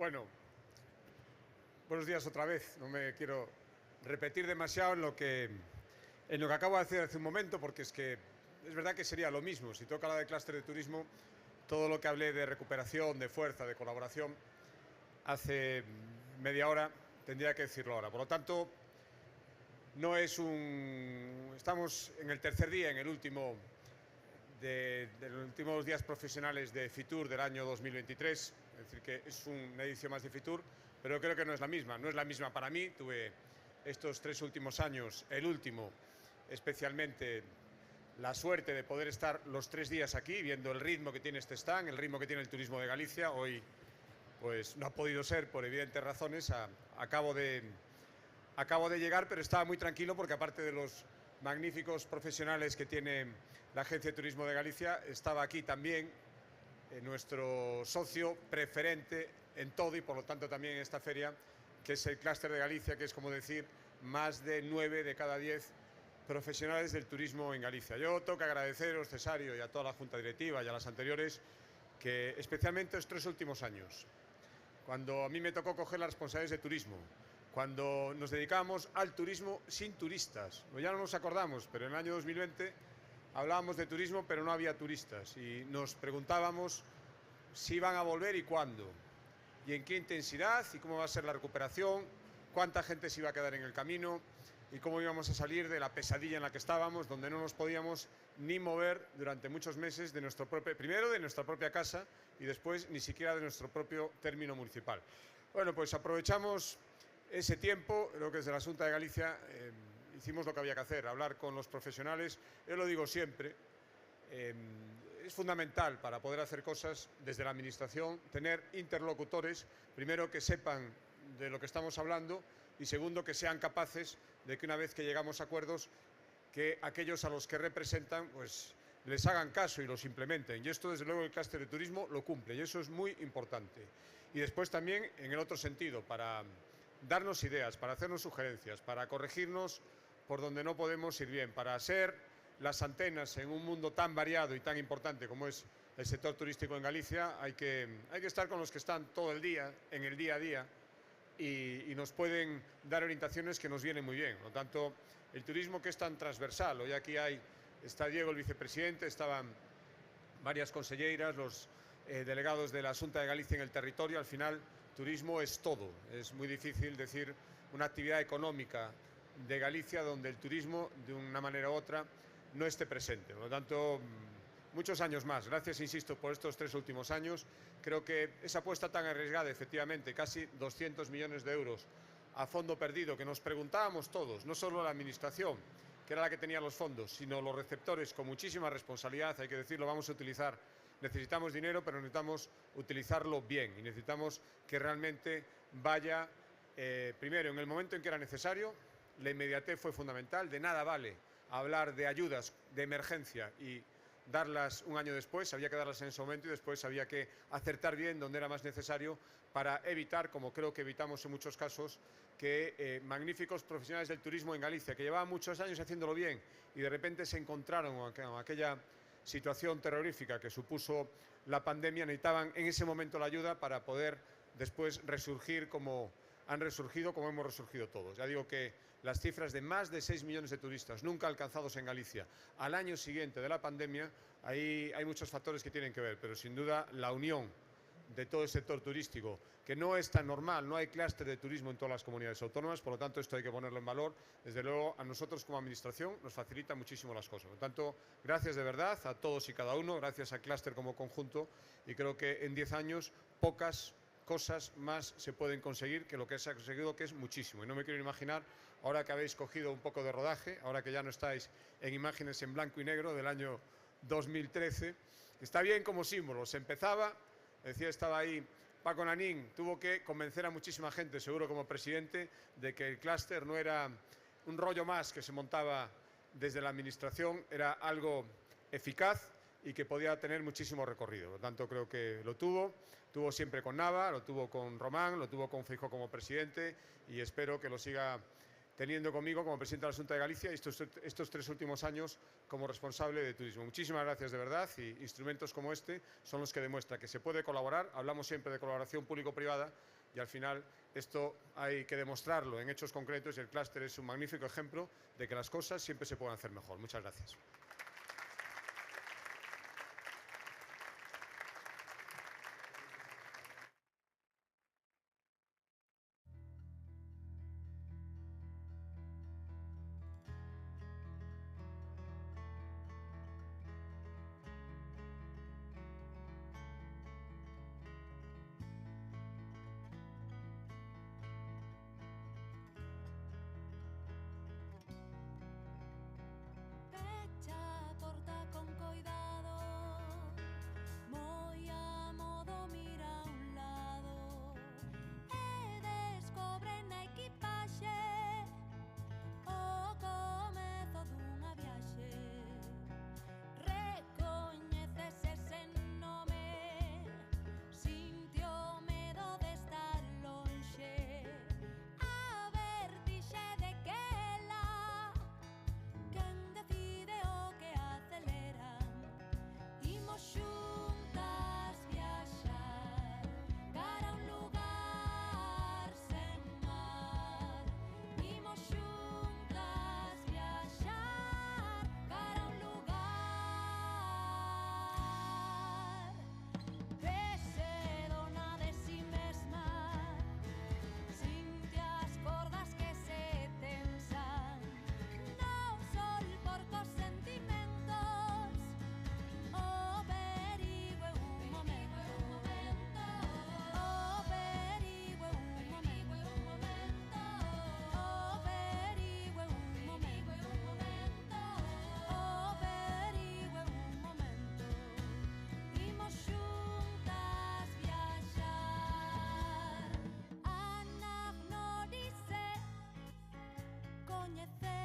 Bueno, buenos días otra vez. No me quiero repetir demasiado en lo que acabo de decir hace un momento, porque es que es verdad que sería lo mismo. Si toca hablar de clúster de turismo, todo lo que hablé de recuperación, de fuerza, de colaboración, hace media hora, tendría que decirlo ahora. Por lo tanto, no es un... Estamos en el tercer día, en el último de los últimos días profesionales de Fitur del año 2023, es decir, que es una edición más de Fitur, pero creo que no es la misma. No es la misma para mí. Tuve estos 3 últimos años, el último especialmente, la suerte de poder estar los 3 días aquí, viendo el ritmo que tiene este stand, el ritmo que tiene el turismo de Galicia. Hoy pues no ha podido ser por evidentes razones. Acabo de llegar, pero estaba muy tranquilo porque, aparte de los magníficos profesionales que tiene la Agencia de Turismo de Galicia, estaba aquí también nuestro socio preferente en todo y por lo tanto también en esta feria, que es el Clúster de Galicia, que es como decir más de 9 de cada 10 profesionales del turismo en Galicia. Yo tengo que agradeceros, Cesario, y a toda la Junta Directiva y a las anteriores, que especialmente estos 3 últimos años, cuando a mí me tocó coger las responsabilidades de turismo, cuando nos dedicábamos al turismo sin turistas, ya no nos acordamos, pero en el año 2020 hablábamos de turismo pero no había turistas y nos preguntábamos si iban a volver y cuándo, y en qué intensidad, y cómo va a ser la recuperación, cuánta gente se iba a quedar en el camino y cómo íbamos a salir de la pesadilla en la que estábamos, donde no nos podíamos ni mover durante muchos meses de primero de nuestra propia casa y después ni siquiera de nuestro propio término municipal. Bueno, pues aprovechamos ese tiempo. Creo que desde la Xunta de Galicia hicimos lo que había que hacer, hablar con los profesionales. Yo lo digo siempre, es fundamental para poder hacer cosas desde la Administración tener interlocutores, primero que sepan de lo que estamos hablando y segundo que sean capaces de que, una vez que llegamos a acuerdos, que aquellos a los que representan pues les hagan caso y los implementen. Y esto, desde luego, el clúster de turismo lo cumple y eso es muy importante. Y después también, en el otro sentido, para darnos ideas, para hacernos sugerencias, para corregirnos por donde no podemos ir bien, para ser las antenas en un mundo tan variado y tan importante como es el sector turístico en Galicia. Hay que estar con los que están todo el día, en el día a día, y nos pueden dar orientaciones que nos vienen muy bien. Por lo tanto, el turismo, que es tan transversal, hoy aquí está Diego, el vicepresidente, estaban varias conselleiras, los delegados de la Xunta de Galicia en el territorio. Al final, turismo es todo. Es muy difícil decir una actividad económica de Galicia donde el turismo, de una manera u otra, no esté presente. Por lo tanto, muchos años más. Gracias, insisto, por estos 3 últimos años. Creo que esa apuesta tan arriesgada, efectivamente, casi 200 millones de euros a fondo perdido, que nos preguntábamos todos, no solo la Administración, que era la que tenía los fondos, sino los receptores, con muchísima responsabilidad, hay que decirlo. Vamos a utilizar, necesitamos dinero, pero necesitamos utilizarlo bien y necesitamos que realmente vaya, primero, en el momento en que era necesario. La inmediatez fue fundamental. De nada vale hablar de ayudas de emergencia y darlas un año después. Había que darlas en ese momento y después había que acertar bien donde era más necesario para evitar, como creo que evitamos en muchos casos, que magníficos profesionales del turismo en Galicia, que llevaban muchos años haciéndolo bien y de repente se encontraron con aquella situación terrorífica que supuso la pandemia, necesitaban en ese momento la ayuda para poder después resurgir como han resurgido, como hemos resurgido todos. Ya digo que las cifras de más de 6 millones de turistas nunca alcanzados en Galicia al año siguiente de la pandemia, ahí hay muchos factores que tienen que ver, pero sin duda la unión de todo el sector turístico, que no es tan normal. No hay clúster de turismo en todas las comunidades autónomas, por lo tanto esto hay que ponerlo en valor. Desde luego, a nosotros como Administración nos facilita muchísimo las cosas. Por lo tanto, gracias de verdad a todos y cada uno, gracias al clúster como conjunto, y creo que en 10 años pocas cosas más se pueden conseguir que lo que se ha conseguido, que es muchísimo. Y no me quiero imaginar, ahora que habéis cogido un poco de rodaje, ahora que ya no estáis en imágenes en blanco y negro del año 2013, está bien como símbolo. Se empezaba, decía, estaba ahí Paco Nanín, tuvo que convencer a muchísima gente, seguro como presidente, de que el clúster no era un rollo más que se montaba desde la Administración, era algo eficaz y que podía tener muchísimo recorrido. Por lo tanto, creo que lo tuvo siempre con Nava, lo tuvo con Román, lo tuvo con Feijóo como presidente, y espero que lo siga teniendo conmigo como presidente de la Xunta de Galicia estos 3 últimos años como responsable de turismo. Muchísimas gracias de verdad, y instrumentos como este son los que demuestran que se puede colaborar. Hablamos siempre de colaboración público-privada y al final esto hay que demostrarlo en hechos concretos, y el clúster es un magnífico ejemplo de que las cosas siempre se pueden hacer mejor. Muchas gracias. Pecha a porta con coidado, moi a modo mira a un lado, e descobre na equipaxe o comezo dunha viaxe. Recoñeces ese nome, sintió medo de estar lonxe, a vertixe de que ela quen decide o que acelera. Imos xuntas viaxar cara a un lugar sen mar. Imos xuntas viaxar cara a un lugar. Vese dona de si mesma, sinte as cordas que se tensan. No sol por cos sentimentos, o perigo é un momento. O perigo é un momento. O perigo é un momento. O perigo é un momento. Imos xuntas viaxar. Anagnorise, coñecer